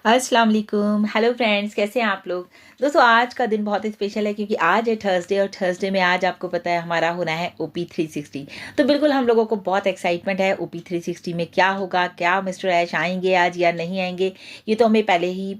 अस्सलाम वालेकुम। Hello friends, कैसे हैं आप लोग। दोस्तों आज का दिन बहुत ही स्पेशल है क्योंकि आज है थर्सडे और थर्सडे में आज आपको पता है हमारा होना है ओपी 360। तो बिल्कुल हम लोगों को बहुत एक्साइटमेंट है ओपी 360 में क्या होगा, क्या मिस्टर ऐश आएंगे आज या नहीं आएंगे, ये तो हमें पहले ही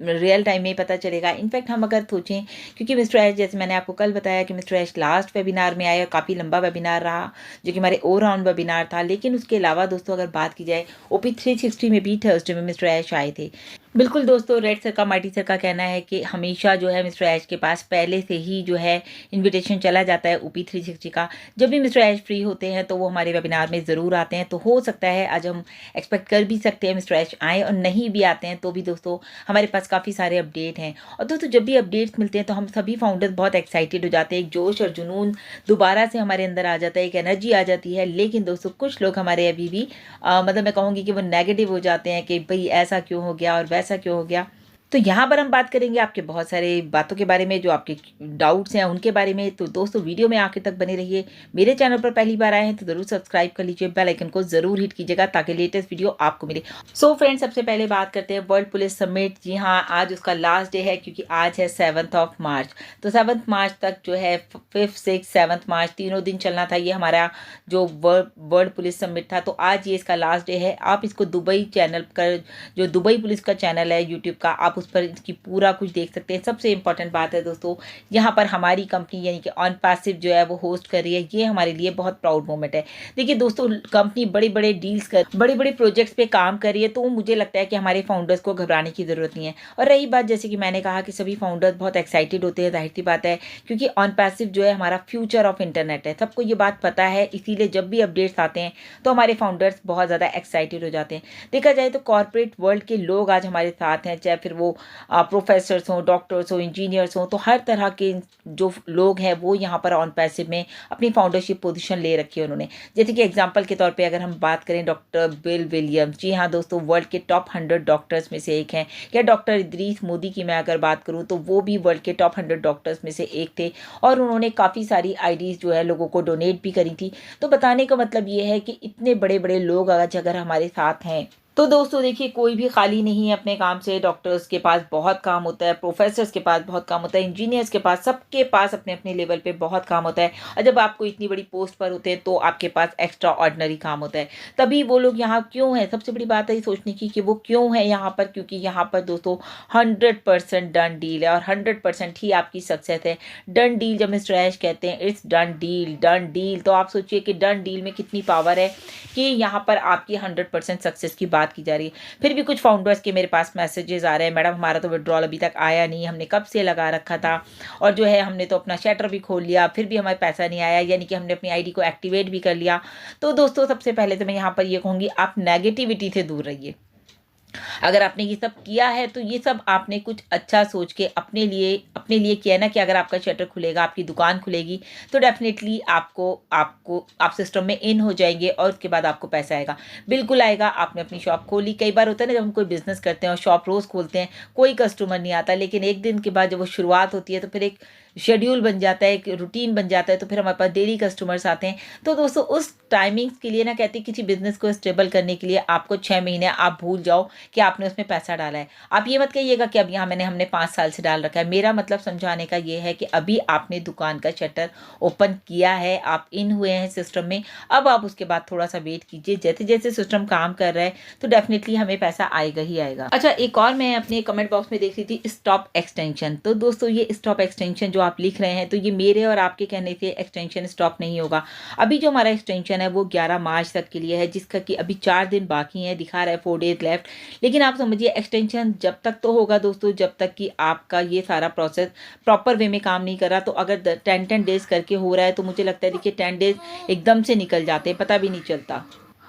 रियल टाइम में ही पता चलेगा। इनफैक्ट हम अगर सोचें, क्योंकि मिस्टर ऐश जैसे मैंने आपको कल बताया कि मिस्टर ऐश लास्ट वेबिनार में आया, काफ़ी लंबा वेबिनार रहा जो कि हमारे ओवर राउंड वेबिनार था। लेकिन उसके अलावा दोस्तों अगर बात की जाए ओपी 360 में भी थर्सडे में मिस्टर ऐश आए थे। बिल्कुल दोस्तों, रेड सर का मार्टी सर का कहना है कि हमेशा जो है मिस्टर ऐश के पास पहले से ही जो है इनविटेशन चला जाता है ओपी 360 का। जब भी मिस्टर ऐश फ्री होते हैं तो वो हमारे वेबिनार में ज़रूर आते हैं। तो हो सकता है आज हम एक्सपेक्ट कर भी सकते हैं मिस्टर ऐश आए, और नहीं भी आते हैं तो भी दोस्तों हमारे पास काफ़ी सारे अपडेट हैं। और दोस्तों जब भी अपडेट्स मिलते हैं तो हम सभी फाउंडर्स बहुत एक्साइटेड हो जाते हैं, एक जोश और जुनून दोबारा से हमारे अंदर आ जाता है, एक एनर्जी आ जाती है। लेकिन दोस्तों कुछ लोग हमारे अभी भी मतलब मैं कहूँगी कि वो नेगेटिव हो जाते हैं कि भाई ऐसा क्यों हो गया और वैसा क्यों हो गया। तो यहाँ पर हम बात करेंगे आपके बहुत सारे बातों के बारे में, जो आपके डाउट्स हैं उनके बारे में। तो दोस्तों वीडियो में आखिर तक बने रहिए। मेरे चैनल पर पहली बार आए हैं तो ज़रूर सब्सक्राइब कर लीजिए, बेल आइकन को ज़रूर हिट कीजिएगा ताकि लेटेस्ट वीडियो आपको मिले। सो फ्रेंड्स, सबसे पहले बात करते हैं वर्ल्ड पुलिस समिट। जी हाँ, आज उसका लास्ट डे है क्योंकि आज है 7 मार्च। तो 7 मार्च तक जो है 5, 6, 7 मार्च तीनों दिन चलना था ये हमारा जो वर्ल्ड पुलिस समिट था। तो आज ये इसका लास्ट डे है। आप इसको दुबई चैनल कर, जो दुबई पुलिस का चैनल है यूट्यूब का, आप उस पर इसकी पूरा कुछ देख सकते हैं। सबसे इंपॉर्टेंट बात है दोस्तों, यहाँ पर हमारी कंपनी यानी कि ऑन पैसिव जो है वो होस्ट कर रही है। ये हमारे लिए बहुत प्राउड मोमेंट है। देखिए दोस्तों, कंपनी बड़े बड़े डील्स कर, बड़े बड़े प्रोजेक्ट्स पे काम कर रही है, तो मुझे लगता है कि हमारे फाउंडर्स को घबराने की ज़रूरत नहीं है। और रही बात, जैसे कि मैंने कहा कि सभी फाउंडर्स बहुत एक्साइटेड होते हैं, जाहिर सी बात है, क्योंकि ऑन पैसिव जो है हमारा फ्यूचर ऑफ इंटरनेट है। सबको ये बात पता है, इसीलिए जब भी अपडेट्स आते हैं तो हमारे फाउंडर्स बहुत ज़्यादा एक्साइटेड हो जाते हैं। देखा जाए तो कॉर्पोरेट वर्ल्ड के लोग आज हमारे साथ हैं, चाहे फिर वो प्रोफेसर्स हों, डॉक्टर्स हों, इंजीनियर्स हों, तो हर तरह के जो लोग हैं वो यहाँ पर ऑन पैसिव में अपनी फाउंडरशिप पोजीशन ले रखी है उन्होंने। जैसे कि एग्जांपल के तौर पे अगर हम बात करें डॉक्टर बिल विलियम्स, जी हाँ दोस्तों, वर्ल्ड के टॉप 100 डॉक्टर्स में से एक हैं। या डॉक्टर इदरीस मोदी की मैं अगर बात करूँ तो वो भी वर्ल्ड के टॉप 100 डॉक्टर्स में से एक थे, और उन्होंने काफ़ी सारी आईडीज़ जो है लोगों को डोनेट भी करी थी। तो बताने का मतलब ये है कि इतने बड़े बड़े लोग आज अगर हमारे साथ हैं तो दोस्तों देखिए, कोई भी खाली नहीं है अपने काम से। डॉक्टर्स के पास बहुत काम होता है, प्रोफेसर्स के पास बहुत काम होता है, इंजीनियर्स के पास, सबके पास अपने अपने लेवल पे बहुत काम होता है। और जब आपको इतनी बड़ी पोस्ट पर होते हैं तो आपके पास एक्स्ट्रा ऑर्डिनरी काम होता है। तभी वो लोग यहाँ क्यों हैं, सबसे बड़ी बात है ये सोचने की कि वो क्यों है यहाँ पर। क्योंकि यहाँ पर दोस्तों 100% डन डील है और 100% ही आपकी सक्सेस है। डन डील जब मिस्टर ऐश कहते हैं it's done deal, done deal, तो आप सोचिए कि डन डील में कितनी पावर है कि यहाँ पर आपकी 100% सक्सेस की बात की जा रही है। फिर भी कुछ फाउंडर्स के मेरे पास मैसेजेस आ रहे हैं, मैडम हमारा तो विड्रॉल अभी तक आया नहीं, हमने कब से लगा रखा था, और जो है हमने तो अपना शटर भी खोल लिया, फिर भी हमारे पैसा नहीं आया, यानी कि हमने अपनी आईडी को एक्टिवेट भी कर लिया। तो दोस्तों सबसे पहले तो मैं यहाँ पर ये कहूँगी, आप नेगेटिविटी से दूर रहिए। अगर आपने ये सब किया है तो ये सब आपने कुछ अच्छा सोच के अपने लिए किया है ना, कि अगर आपका शटर खुलेगा, आपकी दुकान खुलेगी, तो डेफिनेटली आपको आपको आप सिस्टम में इन हो जाएंगे और उसके बाद आपको पैसा आएगा। बिल्कुल आएगा। आपने अपनी शॉप खोली, कई बार होता है ना जब हम कोई बिजनेस करते हैं और शॉप रोज़ खोलते हैं, कोई कस्टमर नहीं आता, लेकिन एक दिन के बाद जब वो शुरुआत होती है तो फिर एक शेड्यूल बन जाता है, एक रूटीन बन जाता है, तो फिर हमारे पास डेली कस्टमर्स आते हैं। तो दोस्तों उस टाइमिंग्स के लिए ना, कहते हैं किसी बिजनेस को स्टेबल करने के लिए आपको 6 महीने आप भूल जाओ कि आपने उसमें पैसा डाला है। आप ये मत कहिएगा कि अब यहाँ हमने 5 साल से डाल रखा है। मेरा मतलब समझाने का ये है कि अभी आपने दुकान का शटर ओपन किया है, आप इन हुए हैं सिस्टम में, अब आप उसके बाद थोड़ा सा वेट कीजिए। जैसे जैसे सिस्टम काम कर रहा है तो डेफिनेटली हमें पैसा आएगा ही आएगा। अच्छा, एक और मैं अपने कमेंट बॉक्स में देख रही थी, स्टॉप एक्सटेंशन। तो दोस्तों ये स्टॉप एक्सटेंशन जो आप लिख रहे हैं, तो ये मेरे और आपके कहने से एक्सटेंशन स्टॉप नहीं होगा। अभी जो हमारा एक्सटेंशन है वो 11 मार्च तक के लिए है, जिसका कि अभी 4 दिन बाकी हैं, दिखा रहा है 4 डेज लेफ्ट। लेकिन आप समझिए एक्सटेंशन जब तक तो होगा दोस्तों, जब तक कि आपका ये सारा प्रोसेस प्रॉपर वे में काम नहीं कर रहा। तो अगर 10 डेज करके हो रहा है तो मुझे लगता है देखिए 10 डेज एकदम से निकल जाते हैं, पता भी नहीं चलता।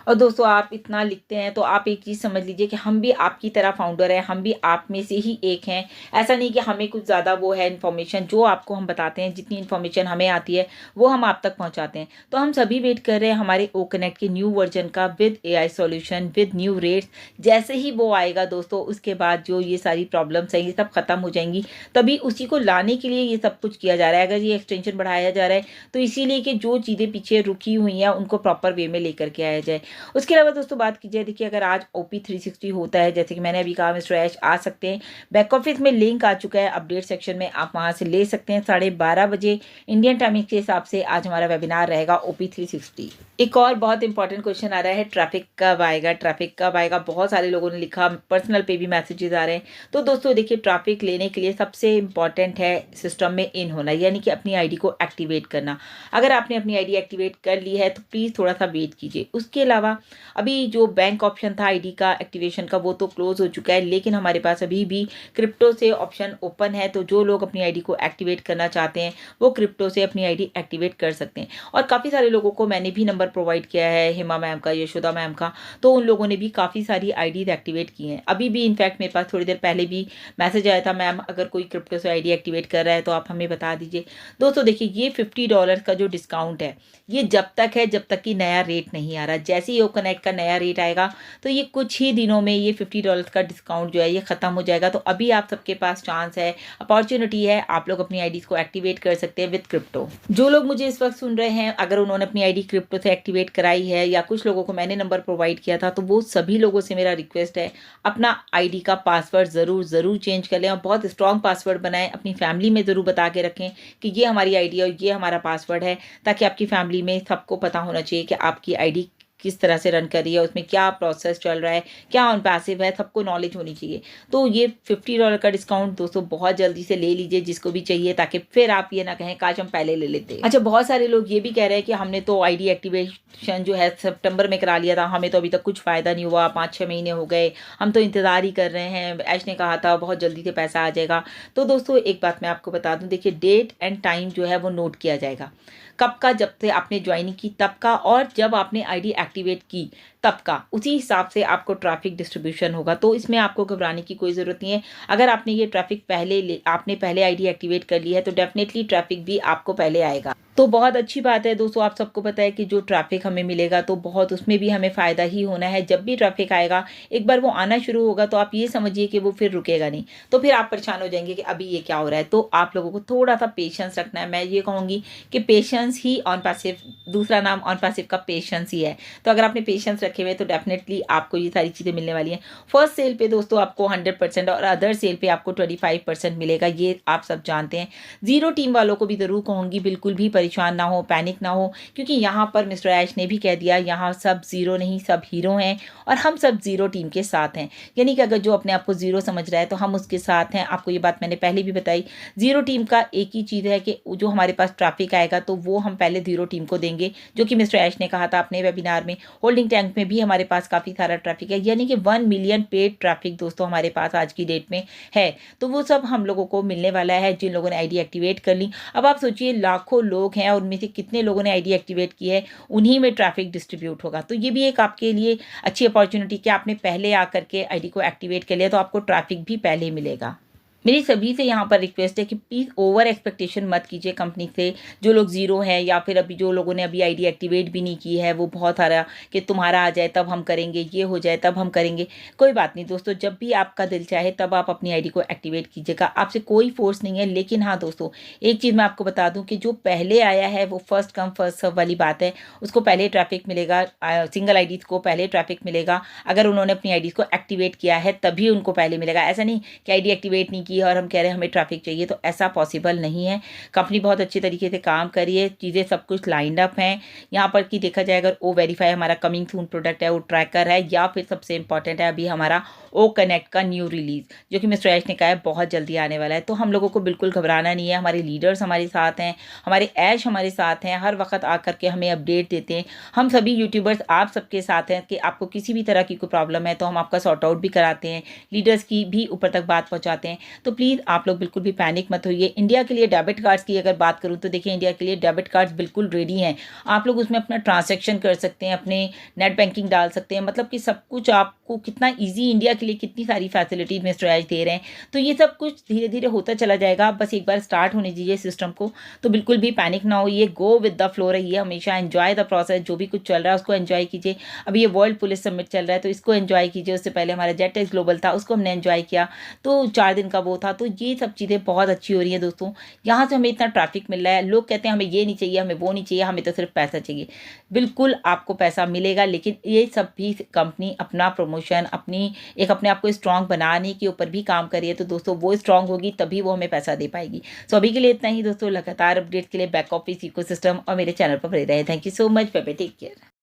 और दोस्तों आप इतना लिखते हैं तो आप एक चीज़ समझ लीजिए कि हम भी आपकी तरह फाउंडर हैं, हम भी आप में से ही एक हैं। ऐसा नहीं कि हमें कुछ ज़्यादा वो है इन्फॉर्मेशन, जो आपको हम बताते हैं, जितनी इन्फॉर्मेशन हमें आती है वो हम आप तक पहुंचाते हैं। तो हम सभी वेट कर रहे हैं हमारे ओ कनेक्ट के न्यू वर्जन का, with AI solution, with new rates. जैसे ही वो आएगा दोस्तों, उसके बाद जो ये सारी प्रॉब्लम्स हैं ये सब खत्म हो जाएंगी। तभी उसी को लाने के लिए ये सब कुछ किया जा रहा है। अगर ये एक्सटेंशन बढ़ाया जा रहा है तो इसीलिए कि जो चीज़ें पीछे रुकी हुई हैं उनको प्रॉपर वे में लेकर के आया जाए। उसके अलावा दोस्तों बात की जाए, देखिए अगर आज OP360 होता है, जैसे कि मैंने अभी कहा मिस्टर ऐश आ सकते हैं। बैक ऑफिस में लिंक आ चुका है अपडेट सेक्शन में, आप वहाँ से ले सकते हैं। 12:30 बजे इंडियन टाइमिंग के हिसाब से आज हमारा वेबिनार रहेगा OP360। एक और बहुत इंपॉर्टेंट क्वेश्चन आ रहा है, ट्रैफिक कब आएगा, ट्रैफिक कब आएगा। बहुत सारे लोगों ने लिखा, पर्सनल पे भी मैसेजेस आ रहे हैं। तो दोस्तों देखिए, ट्रैफिक लेने के लिए सबसे इंपॉर्टेंट है सिस्टम में इन होना, यानी कि अपनी आईडी को एक्टिवेट करना। अगर आपने अपनी आईडी एक्टिवेट कर ली है तो प्लीज़ थोड़ा सा वेट कीजिए। उसके अलावा अभी जो बैंक ऑप्शन था आईडी का एक्टिवेशन का, वो तो क्लोज हो चुका है, लेकिन हमारे पास अभी भी क्रिप्टो से ऑप्शन ओपन है। तो जो लोग अपनी आईडी को एक्टिवेट करना चाहते हैं वो क्रिप्टो से अपनी आईडी एक्टिवेट कर सकते हैं। और काफ़ी सारे लोगों को मैंने भी नंबर प्रोवाइड किया है, हेमा मैम का, यशोदा मैम का, तो उन लोगों ने भी काफ़ी सारी आईडीज एक्टिवेट की हैं। अभी भी इनफैक्ट मेरे पास थोड़ी देर पहले भी मैसेज आया था, मैम अगर कोई क्रिप्टो से आईडी एक्टिवेट कर रहा है तो आप हमें बता दीजिए। दोस्तों देखिए, ये $50 का जो डिस्काउंट है, ये जब तक है जब तक कि नया रेट नहीं आ रहा। जैसे ही OKConnect का नया रेट आएगा तो ये कुछ ही दिनों में ये $50 का डिस्काउंट जो है ये ख़त्म हो जाएगा। तो अभी आप सबके पास चांस है, अपॉर्चुनिटी है, आप लोग अपनी आईडीज़ को एक्टिवेट कर सकते हैं विद क्रिप्टो। जो लोग मुझे इस वक्त सुन रहे हैं, अगर उन्होंने अपनी आईडी क्रिप्टो से एक्टिवेट कराई है या कुछ लोगों को मैंने नंबर प्रोवाइड किया था, तो वो सभी लोगों से मेरा रिक्वेस्ट है, अपना आईडी का पासवर्ड ज़रूर चेंज कर लें और बहुत स्ट्रॉन्ग पासवर्ड बनाएं। अपनी फैमिली में ज़रूर बता के रखें कि ये हमारी आईडी और ये हमारा पासवर्ड है, ताकि आपकी फैमिली में सबको पता होना चाहिए कि आपकी आईडी किस तरह से रन कर रही है, उसमें क्या प्रोसेस चल रहा है, क्या ऑन पैसिव है, सबको नॉलेज होनी चाहिए। तो ये $50 का डिस्काउंट दोस्तों बहुत जल्दी से ले लीजिए जिसको भी चाहिए, ताकि फिर आप ये ना कहें काश हम पहले ले लेते। अच्छा, बहुत सारे लोग ये भी कह रहे हैं कि हमने तो आईडी एक्टिवेशन जो है सितंबर में करा लिया था, हमें तो अभी तक कुछ फ़ायदा नहीं हुआ, 5-6 महीने हो गए, हम तो इंतज़ार ही कर रहे हैं, ऐश ने कहा था बहुत जल्दी से पैसा आ जाएगा। तो दोस्तों एक बात मैं आपको बता दूँ, देखिए डेट एंड टाइम जो है वो नोट किया जाएगा, कब का, जब से आपने ज्वाइनिंग की तब का, और जब आपने आईडी एक्टिवेट की तब का, उसी हिसाब से आपको ट्रैफिक डिस्ट्रीब्यूशन होगा। तो इसमें आपको घबराने की कोई ज़रूरत नहीं है। अगर आपने ये ट्रैफिक आपने पहले आईडी एक्टिवेट कर ली है तो डेफिनेटली ट्रैफिक भी आपको पहले आएगा। तो बहुत अच्छी बात है दोस्तों, आप सबको पता है कि जो ट्रैफिक हमें मिलेगा तो बहुत उसमें भी हमें फ़ायदा ही होना है। जब भी ट्रैफिक आएगा, एक बार वो आना शुरू होगा तो आप ये समझिए कि वो फिर रुकेगा नहीं, तो फिर आप परेशान हो जाएंगे कि अभी ये क्या हो रहा है। तो आप लोगों को थोड़ा सा पेशेंस रखना है। मैं ये कहूँगी कि पेशेंस ही ऑन पैसिव, दूसरा नाम ऑन पैसिव का पेशेंस ही है। तो अगर आपने पेशेंस रखे हुए तो डेफिनेटली आपको ये सारी चीज़ें मिलने वाली हैं। फर्स्ट सेल पे दोस्तों आपको 100% और अदर सेल पे आपको 25% मिलेगा, ये आप सब जानते हैं। ज़ीरो टीम वालों को भी ज़रूर कहूँगी, बिल्कुल भी परेशान ना हो, पैनिक ना हो, क्योंकि यहाँ पर मिस्टर ऐश ने भी कह दिया, यहाँ सब ज़ीरो नहीं, सब हीरो हैं और हम सब ज़ीरो टीम के साथ हैं। यानी कि अगर जो अपने आप को ज़ीरो समझ रहा है तो हम उसके साथ हैं। आपको ये बात मैंने पहले भी बताई, ज़ीरो टीम का एक ही चीज़ है कि जो हमारे पास ट्रैफिक आएगा तो वो हम पहले ज़ीरो टीम को देंगे, जो कि मिस्टर ऐश ने कहा था अपने वेबिनार में। होल्डिंग टैंक में भी हमारे पास काफ़ी सारा ट्रैफिक है, यानी कि 1 मिलियन पेड ट्रैफिक दोस्तों हमारे पास आज की डेट में है। तो वो सब हम लोगों को मिलने वाला है जिन लोगों ने आईडी एक्टिवेट कर ली। अब आप सोचिए, लाखों लोग हैं और उनमें से कितने लोगों ने आईडी एक्टिवेट की है, उन्हीं में ट्रैफिक डिस्ट्रीब्यूट होगा। तो ये भी एक आपके लिए अच्छी अपॉर्चुनिटी कि आपने पहले आकर के आईडी को एक्टिवेट कर लिया तो आपको ट्रैफिक भी पहले मिलेगा। मेरी सभी से यहाँ पर रिक्वेस्ट है कि प्लीज़ ओवर एक्सपेक्टेशन मत कीजिए कंपनी से। जो लोग ज़ीरो हैं या फिर अभी जो लोगों ने अभी आईडी एक्टिवेट भी नहीं की है, वो बहुत सारा कि तुम्हारा आ जाए तब हम करेंगे, ये हो जाए तब हम करेंगे। कोई बात नहीं दोस्तों, जब भी आपका दिल चाहे तब आप अपनी आईडी को एक्टिवेट कीजिएगा, आपसे कोई फोर्स नहीं है। लेकिन हाँ दोस्तों, एक चीज़ मैं आपको बता दूँ कि जो पहले आया है वो फर्स्ट कम फर्स्ट सर्व वाली बात है, उसको पहले ट्रैफिक मिलेगा। सिंगल आईडीज़ को पहले ट्रैफिक मिलेगा, अगर उन्होंने अपनी आईडीज़ को एक्टिवेट किया है तभी उनको पहले मिलेगा। ऐसा नहीं कि आईडी एक्टिवेट नहीं की है और हम कह रहे हैं हमें ट्रैफिक चाहिए, तो ऐसा पॉसिबल नहीं है। कंपनी बहुत अच्छी तरीके से काम कर रही है, चीज़ें सब कुछ लाइंड अप हैं। यहाँ पर कि देखा जाए, अगर O-Verify हमारा कमिंग सून प्रोडक्ट है, वो ट्रैकर है, या फिर सबसे इंपॉर्टेंट है अभी हमारा OKConnect का न्यू रिलीज़, जो कि मिस्टर ऐश ने कहा है बहुत जल्दी आने वाला है। तो हम लोगों को बिल्कुल घबराना नहीं है, हमारे लीडर्स हमारे साथ हैं, हमारे ऐश हमारे साथ हैं, हर वक्त आकर के हमें अपडेट देते हैं। हम सभी यूट्यूबर्स आप सबके साथ हैं कि आपको किसी भी तरह की कोई प्रॉब्लम है तो हम आपका सॉर्ट आउट भी कराते हैं, लीडर्स की भी ऊपर तक बात पहुँचाते हैं। तो प्लीज़ आप लोग बिल्कुल भी पैनिक मत होइए। इंडिया के लिए डेबिट कार्ड्स की अगर बात करूँ तो देखिए, इंडिया के लिए डेबिट कार्ड्स बिल्कुल रेडी हैं। आप लोग उसमें अपना ट्रांजैक्शन कर सकते हैं, अपने नेट बैंकिंग डाल सकते हैं, मतलब कि सब कुछ आपको कितना ईजी, इंडिया के लिए कितनी सारी फैसिलिटीज मिस्टर ऐश दे रहे हैं। तो ये सब कुछ धीरे धीरे होता चला जाएगा, बस एक बार स्टार्ट होने दीजिए सिस्टम को। तो बिल्कुल भी पैनिक ना होइए, गो विद द फ्लो रहिए, हमेशा एंजॉय द प्रोसेस। जो भी कुछ चल रहा है उसको एंजॉय कीजिए। अभी ये वर्ल्ड पुलिस समिट चल रहा है तो इसको एंजॉय कीजिए। उससे पहले हमारा जेट एक्स ग्लोबल था, उसको हमने एंजॉय किया। तो 4 दिन का वो था। तो ये सब चीज़ें बहुत अच्छी हो रही हैं दोस्तों। यहाँ से हमें इतना ट्रैफिक मिल रहा है, लोग कहते हैं हमें ये नहीं चाहिए, हमें वो नहीं चाहिए, हमें तो सिर्फ पैसा चाहिए। बिल्कुल आपको पैसा मिलेगा, लेकिन ये सब भी कंपनी अपना प्रमोशन, अपने आप को स्ट्रांग बनाने के ऊपर भी काम कर रही है। तो दोस्तों वो स्ट्रांग होगी तभी वो हमें पैसा दे पाएगी। सो अभी के लिए इतना ही दोस्तों। लगातार अपडेट के लिए बैक ऑफिस इकोसिस्टम और मेरे चैनल पर बने रहे। Thank you so much. Bye bye, take care.